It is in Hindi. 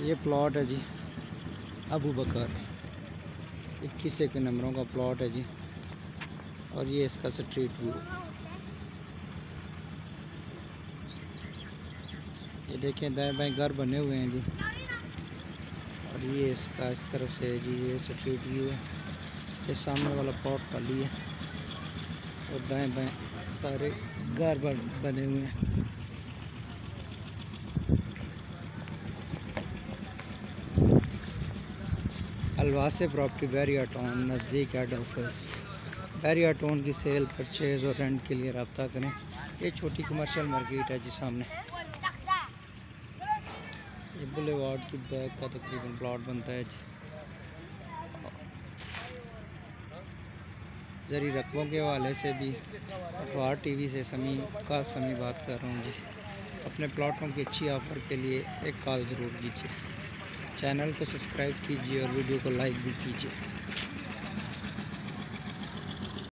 ये प्लॉट है जी अबू बकर 21 के नंबरों का प्लॉट है जी। और ये इसका स्ट्रीट व्यू, ये देखें दाएं बाएं घर बने हुए हैं जी। और ये इसका इस तरफ से है जी, ये स्ट्रीट व्यू है। ये सामने वाला प्लॉट खाली है और दाएं बाएं सारे घर बने हुए हैं। अलवासे प्रॉपर्टी बैरिया टाउन नज़दीक हेड ऑफिस। बैरिया टाउन की सेल परचेज़ और रेंट के लिए रब्ता करें। ये छोटी कमर्शियल मार्केट है जी सामने। ये बुलेवार्ड की बैक का तकरीबन प्लॉट बनता है जी। जरी रकबों के हवाले से भी अखबार टीवी से समी बात कर रहा हूँ जी। अपने प्लॉटों की अच्छी ऑफ़र के लिए एक कॉल ज़रूर कीजिए। चैनल को सब्सक्राइब कीजिए और वीडियो को लाइक भी कीजिए।